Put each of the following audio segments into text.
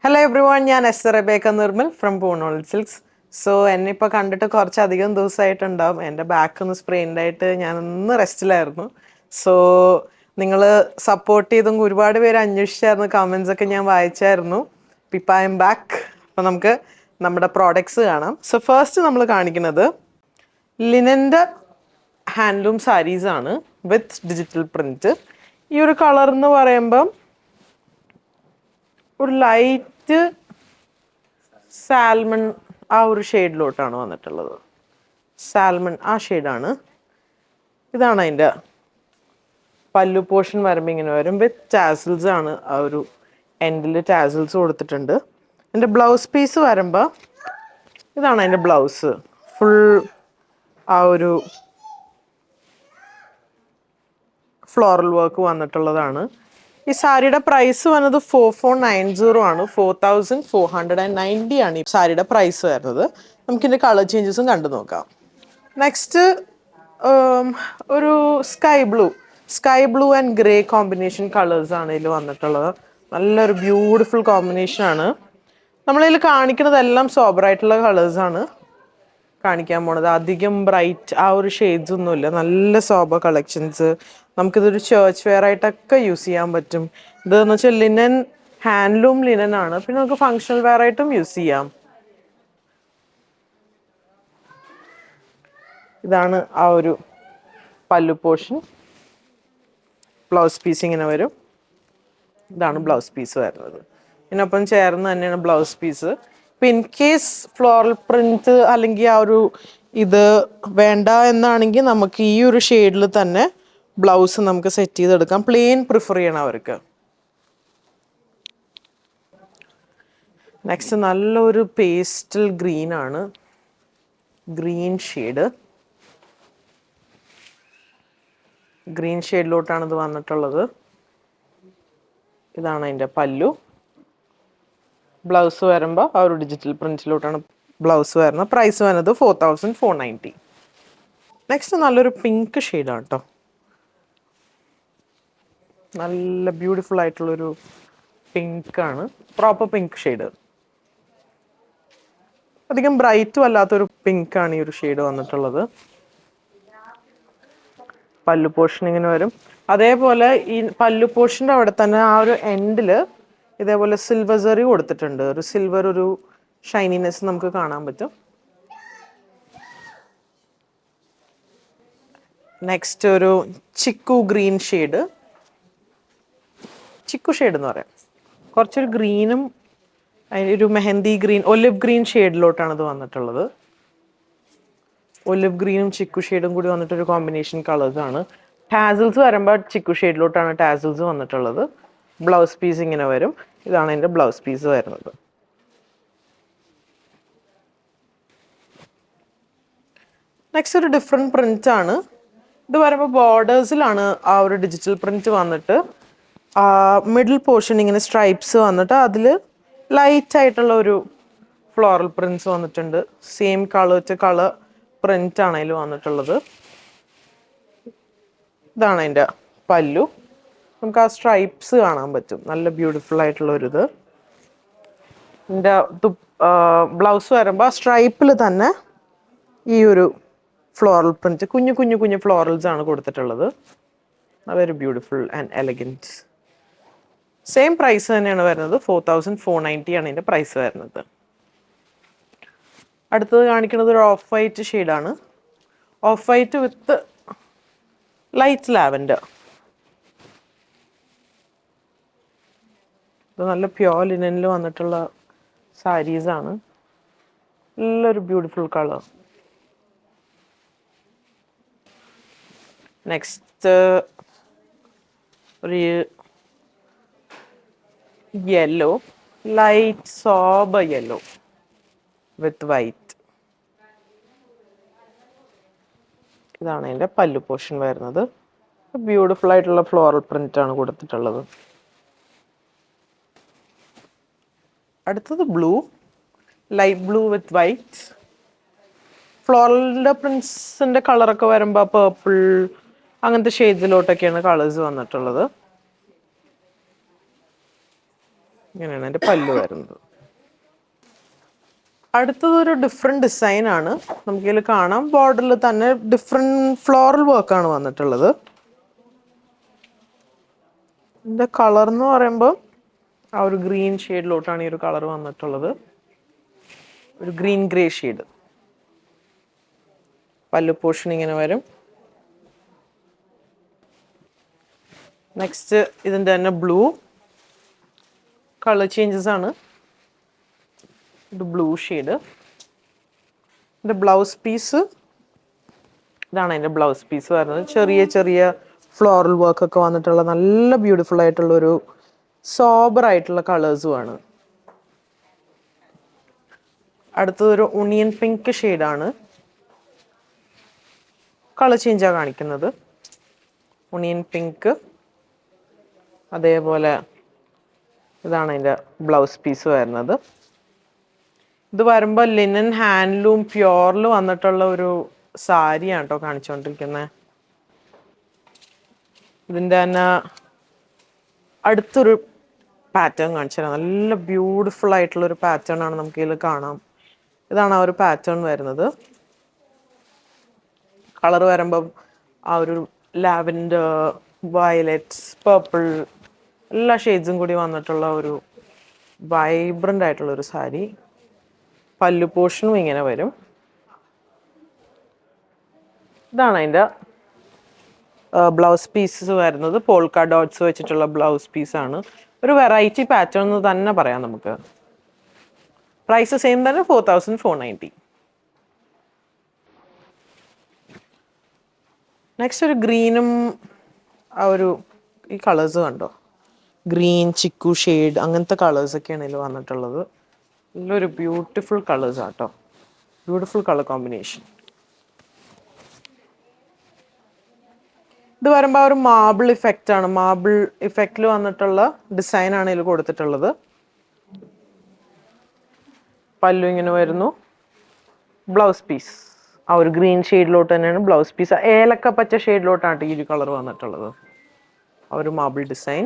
Hello everyone, ഞാൻ S Rebecca Nirmal from Poonol Silks. So എന്നെ ഇപ്പോൾ കണ്ടിട്ട് കുറച്ചധികം ദിവസമായിട്ടുണ്ടാവും. എൻ്റെ ബാക്ക് ഒന്ന് സ്പ്രെയിൻഡ് ആയിട്ട് ഞാനൊന്ന് റെസ്റ്റിലായിരുന്നു. സോ നിങ്ങൾ സപ്പോർട്ട് ചെയ്തും ഒരുപാട് പേര് അന്വേഷിച്ചായിരുന്നു, കമൻസ് ഒക്കെ ഞാൻ വായിച്ചായിരുന്നു. ഇപ്പം ഐ എം ബാക്ക്. അപ്പോൾ നമുക്ക് നമ്മുടെ പ്രോഡക്ട്സ് കാണാം. സോ ഫസ്റ്റ് നമ്മൾ കാണിക്കുന്നത് ലിനൻ്റെ ഹാൻഡ്ലൂം സാരീസാണ് വിത്ത് ഡിജിറ്റൽ പ്രിൻറ്റ്. ഈ ഒരു കളർ എന്ന് പറയുമ്പം ഒരു ലൈറ്റ് സാൽമൺ ആ ഒരു ഷെയ്ഡിലോട്ടാണ് വന്നിട്ടുള്ളത്. സാൽമൺ ആ ഷെയ്ഡാണ്. ഇതാണ് അതിൻ്റെ പല്ലു പോർഷൻ വരുമ്പോൾ ഇങ്ങനെ വരും. വിത്ത് ടാസിൽസ് ആണ്. ആ ഒരു എൻഡിൽ ടാസിൽസ് കൊടുത്തിട്ടുണ്ട്. എൻ്റെ ബ്ലൗസ് പീസ് വരുമ്പോൾ ഇതാണ് അതിൻ്റെ ബ്ലൗസ്. ഫുൾ ആ ഒരു ഫ്ലോറൽ വർക്ക് വന്നിട്ടുള്ളതാണ്. ഈ സാരിയുടെ പ്രൈസ് വന്നത് 4490 ആണ്. 4490 ആണ് ഈ സാരിയുടെ പ്രൈസ് വരുന്നത്. നമുക്കിതിൻ്റെ കളർ ചേഞ്ചസും കണ്ടു നോക്കാം. നെക്സ്റ്റ് ഒരു sky blue and grey combination കളേഴ്സാണ് ഇതിൽ വന്നിട്ടുള്ളത്. നല്ലൊരു ബ്യൂട്ടിഫുൾ കോമ്പിനേഷനാണ്. നമ്മളിതിൽ കാണിക്കുന്നതെല്ലാം സോബറായിട്ടുള്ള കളേഴ്സാണ് കാണിക്കാൻ പോണത്. അധികം ബ്രൈറ്റ് ആ ഒരു ഷെയ്ഡ്സ് ഒന്നുമില്ല. നല്ല സോബർ കളക്ഷൻസ്. നമുക്കിതൊരു ചേർച്ച് വെയർ ആയിട്ടൊക്കെ യൂസ് ചെയ്യാൻ പറ്റും. ഇതെന്ന് വെച്ചാൽ ലിനൻ, ഹാൻഡ്ലൂം ലിനൻ ആണ്. പിന്നെ നമുക്ക് ഫങ്ഷണൽ വെയർ ആയിട്ടും യൂസ് ചെയ്യാം. ഇതാണ് ആ ഒരു പല്ലു പോർഷൻ. ബ്ലൗസ് പീസ് ഇങ്ങനെ വരും. ഇതാണ് ബ്ലൗസ് പീസ് വരുന്നത്. ഇതിനൊപ്പം ചേർന്ന് തന്നെയാണ് ബ്ലൗസ് പീസ്. ഇപ്പം ഇൻ കേസ് ഫ്ലോറൽ പ്രിന്റ് അല്ലെങ്കിൽ ആ ഒരു ഇത് വേണ്ട എന്നാണെങ്കിൽ നമുക്ക് ഈ ഒരു ഷെയ്ഡിൽ തന്നെ ബ്ലൗസ് നമുക്ക് സെറ്റ് ചെയ്തെടുക്കാം. പ്ലെയിൻ പ്രിഫർ ചെയ്യണം അവർക്ക്. നെക്സ്റ്റ് നല്ലൊരു പേസ്റ്റൽ ഗ്രീൻ ആണ്. Green shade. ഗ്രീൻ ഷെയ്ഡിലോട്ടാണ് ഇത് വന്നിട്ടുള്ളത്. ഇതാണ് അതിൻ്റെ പല്ലു. ബ്ലൗസ് വരുമ്പോൾ ആ ഒരു ഡിജിറ്റൽ പ്രിന്റിലോട്ടാണ് ബ്ലൗസ് വരുന്നത്. പ്രൈസ് വരുന്നത് 4490. നെക്സ്റ്റ് നല്ലൊരു പിങ്ക് ഷെയ്ഡാണ് കേട്ടോ. നല്ല ബ്യൂട്ടിഫുൾ ആയിട്ടുള്ളൊരു പിങ്ക് ആണ്. Proper pink shade. അധികം ബ്രൈറ്റും അല്ലാത്തൊരു പിങ്ക് ആണ് ഈ ഒരു ഷെയ്ഡ് വന്നിട്ടുള്ളത്. പല്ലു പോർഷൻ ഇങ്ങനെ വരും. അതേപോലെ ഈ പല്ലു പോർഷൻ്റെ അവിടെ തന്നെ ആ ഒരു എൻഡിൽ ഇതേപോലെ സിൽവർ സെറി കൊടുത്തിട്ടുണ്ട്. ഒരു സിൽവർ ഒരു ഷൈനിനെസ് നമുക്ക് കാണാൻ പറ്റും. നെക്സ്റ്റ് ഒരു chikoo green shade. Chikoo shade എന്ന് പറയാം. കുറച്ചൊരു ഗ്രീനും ഒരു മെഹന്തി ഗ്രീൻ, ഒലിവ് ഗ്രീൻ ഷെയ്ഡിലോട്ടാണ് ഇത് വന്നിട്ടുള്ളത്. ഒലിവ് ഗ്രീനും ചിക്കു ഷെയ്ഡും കൂടി വന്നിട്ടൊരു കോമ്പിനേഷൻ കളേഴ്സാണ്. ടാസിൽസ് വരുമ്പോൾ ചിക്കു ഷെയ്ഡിലോട്ടാണ് ടാസിൽസ് വന്നിട്ടുള്ളത്. ബ്ലൗസ് പീസ് ഇങ്ങനെ വരും. ഇതാണ് എൻ്റെ ബ്ലൗസ് പീസ് വരുന്നത്. നെക്സ്റ്റ് ഒരു ഡിഫറെൻറ്റ് പ്രിന്റ് ആണ്. ഇത് വരുമ്പോൾ ബോർഡേഴ്സിലാണ് ആ ഒരു ഡിജിറ്റൽ പ്രിന്റ് വന്നിട്ട് മിഡിൽ പോർഷൻ ഇങ്ങനെ സ്ട്രൈപ്സ് വന്നിട്ട് അതിൽ ലൈറ്റ് ആയിട്ടുള്ള ഒരു ഫ്ലോറൽ പ്രിന്റ്സ് വന്നിട്ടുണ്ട്. Same colour to colour print ആണ് അതിൽ വന്നിട്ടുള്ളത്. ഇതാണ് അതിൻ്റെ പല്ലു. നമുക്ക് ആ സ്ട്രൈപ്സ് കാണാൻ പറ്റും. നല്ല ബ്യൂട്ടിഫുൾ ആയിട്ടുള്ള ഒരു ഇത്. ഇതിൻ്റെ ബ്ലൗസ് വരുമ്പോൾ സ്ട്രൈപ്പിൽ തന്നെ ഈ ഒരു ഫ്ലോറൽ പ്രിന്റ് കുഞ്ഞു കുഞ്ഞു കുഞ്ഞു ഫ്ലോറൽസ് ആണ് കൊടുത്തിട്ടുള്ളത്. Very beautiful and elegant. Same price തന്നെയാണ് വരുന്നത്. 4490 ആണ് ഇതിൻ്റെ പ്രൈസ് വരുന്നത്. അടുത്തത് കാണിക്കുന്നത് ഒരു ഓഫ് വൈറ്റ് ഷെയ്ഡാണ്. Of white with light lavender. ഇത് നല്ല പ്യോർ ലിനനിൽ വന്നിട്ടുള്ള സാരീസാണ്. നല്ലൊരു ബ്യൂട്ടിഫുൾ കളർ. നെക്സ്റ്റ് ഒരു യെല്ലോ, ലൈറ്റ് സോബർ യെല്ലോ വിത്ത് വൈറ്റ്. ഇതാണ് അതിൻ്റെ പല്ലു പോർഷൻ വരുന്നത്. ബ്യൂട്ടിഫുൾ ആയിട്ടുള്ള ഫ്ലോറൽ പ്രിന്റ് ആണ് കൊടുത്തിട്ടുള്ളത്. അടുത്തത് blue, light blue with white. ഫ്ലോറലിൻ്റെ പ്രിൻസിൻ്റെ കളറൊക്കെ വരുമ്പോൾ പേർപ്പിൾ അങ്ങനത്തെ ഷെയ്ഡ്സിലോട്ടൊക്കെയാണ് കളേഴ്സ് വന്നിട്ടുള്ളത്. ഇങ്ങനെയാണ് എൻ്റെ പല്ലു വരുന്നത്. അടുത്തതൊരു ഡിഫറെൻറ്റ് ഡിസൈൻ ആണ്. നമുക്കിതിൽ കാണാം ബോർഡറിൽ തന്നെ ഡിഫറെൻറ്റ് ഫ്ലോറൽ വർക്കാണ് വന്നിട്ടുള്ളത്. ഇതിൻ്റെ കളർ എന്ന് പറയുമ്പോൾ ആ ഒരു ഗ്രീൻ ഷെയ്ഡിലോട്ടാണ് ഈ ഒരു കളർ വന്നിട്ടുള്ളത്. ഒരു ഗ്രീൻ ഗ്രേ ഷെയ്ഡ്. പല്ലു പോർഷൻ ഇങ്ങനെ വരും. നെക്സ്റ്റ് ഇതിൻ്റെ തന്നെ ബ്ലൂ കളർ ചേഞ്ചസ് ആണ്. ഇത് ബ്ലൂ ഷെയ്ഡ്. ഇതിൻ്റെ ബ്ലൗസ് പീസ് ഇതാണ് അതിൻ്റെ ബ്ലൗസ് പീസ് വരുന്നത്. ചെറിയ ചെറിയ ഫ്ലോറൽ വർക്കൊക്കെ വന്നിട്ടുള്ള നല്ല ബ്യൂട്ടിഫുൾ ആയിട്ടുള്ളൊരു സോബർ ആയിട്ടുള്ള കളേഴ്സുമാണ്. അടുത്തതൊരു ഒണിയൻ പിങ്ക് ഷെയ്ഡാണ്. കളർ ചേഞ്ചാണ് കാണിക്കുന്നത്. Onion pink. അതേപോലെ ഇതാണ് അതിൻ്റെ ബ്ലൗസ് പീസ് വരുന്നത്. ഇത് വരുമ്പോൾ ലിനൻ ഹാൻഡ്ലൂം പ്യോറിൽ വന്നിട്ടുള്ള ഒരു സാരിയാണ് കേട്ടോ കാണിച്ചുകൊണ്ടിരിക്കുന്നത്. ഇതിൻ്റെ തന്നെ അടുത്തൊരു പാറ്റേൺ കാണിച്ചു തരാം. നല്ല ബ്യൂട്ടിഫുൾ ആയിട്ടുള്ളൊരു പാറ്റേൺ ആണ് നമുക്കിതിൽ കാണാം. ഇതാണ് ആ ഒരു പാറ്റേൺ വരുന്നത്. കളർ വരുമ്പം ആ ഒരു ലാവൻഡർ, വയലറ്റ്, പർപ്പിൾ എല്ലാ ഷെയ്ഡ്സും കൂടി വന്നിട്ടുള്ള ഒരു വൈബ്രൻ്റ് ആയിട്ടുള്ളൊരു സാരി. പല്ലു പോർഷനും ഇങ്ങനെ വരും. ഇതാണ് അതിൻ്റെ ബ്ലൗസ് പീസസ് വരുന്നത്. പോൾക്ക ഡോട്ട്സ് വെച്ചിട്ടുള്ള ബ്ലൗസ് പീസാണ്. ഒരു വെറൈറ്റി പാറ്റേൺ എന്ന് തന്നെ പറയാം നമുക്ക്. പ്രൈസ് സെയിം തന്നെ 4490. നെക്സ്റ്റ് ഒരു ഗ്രീനും ആ ഒരു ഈ കളേഴ്സ് കണ്ടോ, ഗ്രീൻ ചിക്കു ഷെയ്ഡ് അങ്ങനത്തെ കളേഴ്സൊക്കെയാണ് ഇതിൽ വന്നിട്ടുള്ളത്. നല്ലൊരു ബ്യൂട്ടിഫുൾ കളേഴ്സ് ആട്ടോ. Beautiful colour combination. ഇത് വരുമ്പോൾ ഒരു മാർബിൾ ഇഫക്റ്റ് ആണ്. മാർബിൾ ഇഫക്റ്റിൽ വന്നിട്ടുള്ള ഡിസൈനാണ് ഇതിൽ കൊടുത്തിട്ടുള്ളത്. പല്ലു ഇങ്ങനെ വരുന്നു. ബ്ലൗസ് പീസ് ആ ഒരു ഗ്രീൻ ഷെയ്ഡിലോട്ട് തന്നെയാണ് ബ്ലൗസ് പീസ്. ഏലക്ക പച്ച ഷെയ്ഡിലോട്ടാണ് ഈ ഒരു കളർ വന്നിട്ടുള്ളത്. ആ ഒരു മാർബിൾ ഡിസൈൻ.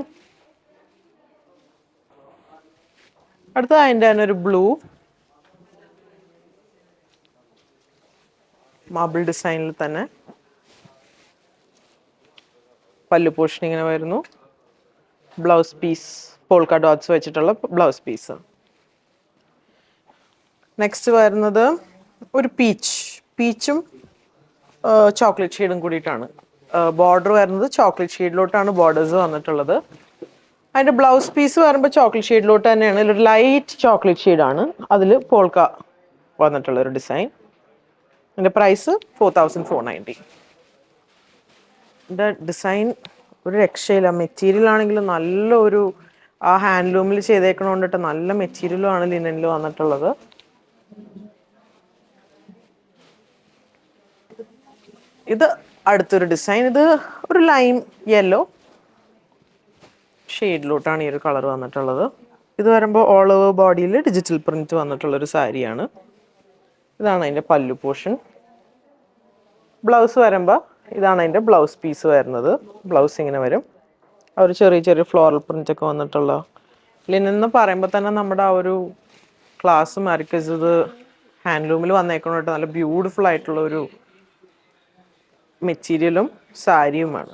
അടുത്തത് അതിൻ്റെ തന്നെ ഒരു ബ്ലൂ മാർബിൾ ഡിസൈനിൽ തന്നെ പല്ലു പോർഷൻ ഇങ്ങനെ വരുന്നു. ബ്ലൗസ് പീസ് പോൾക്ക ഡോട്ട്സ് വെച്ചിട്ടുള്ള ബ്ലൗസ് പീസ്. നെക്സ്റ്റ് വരുന്നത് ഒരു പീച്ചും ചോക്ലേറ്റ് ഷെയ്ഡും കൂടിയിട്ടാണ്. ബോർഡർ വരുന്നത് ചോക്ലേറ്റ് ഷെയ്ഡിലോട്ടാണ് ബോർഡേഴ്സ് വന്നിട്ടുള്ളത്. അതിൻ്റെ ബ്ലൗസ് പീസ് വരുമ്പോൾ ചോക്ലേറ്റ് ഷെയ്ഡിലോട്ട് തന്നെയാണ്. ഒരു ലൈറ്റ് ചോക്ലേറ്റ് ഷെയ്ഡാണ്. അതിൽ പോൾക്ക വന്നിട്ടുള്ളൊരു ഡിസൈൻ. അതിൻ്റെ പ്രൈസ് 4490. ഇതിൻ്റെ ഡിസൈൻ ഒരു രക്ഷയില്ല. മെറ്റീരിയൽ ആണെങ്കിലും നല്ലൊരു ആ ഹാൻഡ്ലൂമിൽ ചെയ്തേക്കണോണ്ടിട്ട് നല്ല മെറ്റീരിയലും ആണ് ലിനനിൽ വന്നിട്ടുള്ളത്. ഇത് അടുത്തൊരു ഡിസൈൻ. ഇത് ഒരു ലൈം യെല്ലോ ഷെയ്ഡിലോട്ടാണ് ഈ ഒരു കളർ വന്നിട്ടുള്ളത്. ഇത് വരുമ്പോൾ ഓൾ ഓവർ ബോഡിയിൽ ഡിജിറ്റൽ പ്രിന്റ് വന്നിട്ടുള്ളൊരു സാരിയാണ്. ഇതാണ് അതിൻ്റെ പല്ലു പോർഷൻ. ബ്ലൗസ് വരുമ്പോൾ ഇതാണ് അതിൻ്റെ ബ്ലൗസ് പീസ് വരുന്നത്. ബ്ലൗസ് ഇങ്ങനെ വരും. ആ ഒരു ചെറിയ ചെറിയ ഫ്ലോറൽ പ്രിന്റ് ഒക്കെ വന്നിട്ടുള്ള ലിനൻ എന്ന് പറയുമ്പോൾ തന്നെ നമ്മുടെ ആ ഒരു ക്ലാസ് മാർക്കസ് ഇത് ഹാൻഡ്ലൂമിൽ വന്നേക്കണോട്ട് നല്ല ബ്യൂട്ടിഫുൾ ആയിട്ടുള്ള ഒരു മെറ്റീരിയലും സാരിയുമാണ്.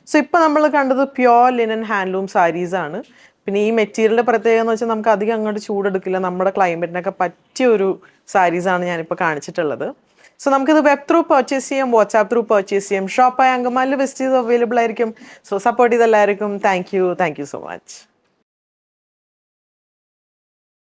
സോ ഇപ്പോൾ നമ്മൾ കണ്ടത് പ്യോർ ലിനൻ ഹാൻഡ്ലൂം സാരീസാണ്. പിന്നെ ഈ മെറ്റീരിയലിൻ്റെ പ്രത്യേകത എന്ന് വെച്ചാൽ നമുക്ക് അധികം അങ്ങോട്ട് ചൂടെടുക്കില്ല. നമ്മുടെ ക്ലൈമറ്റിനൊക്കെ പറ്റിയ ഒരു സാരീസാണ് ഞാനിപ്പോൾ കാണിച്ചിട്ടുള്ളത്. സോ നമുക്കിത് വെബ് ത്രൂ പർച്ചേസ് ചെയ്യാം, വാട്സാപ്പ് ത്രൂ പർച്ചേസ് ചെയ്യാം. ഷോപ്പായ അങ്കമാലിൽ വെസ്റ്റ് അവൈലബിൾ ആയിരിക്കും. സോ സപ്പോർട്ട് ചെയ്തെല്ലാവർക്കും താങ്ക് യു സോ മച്ച്.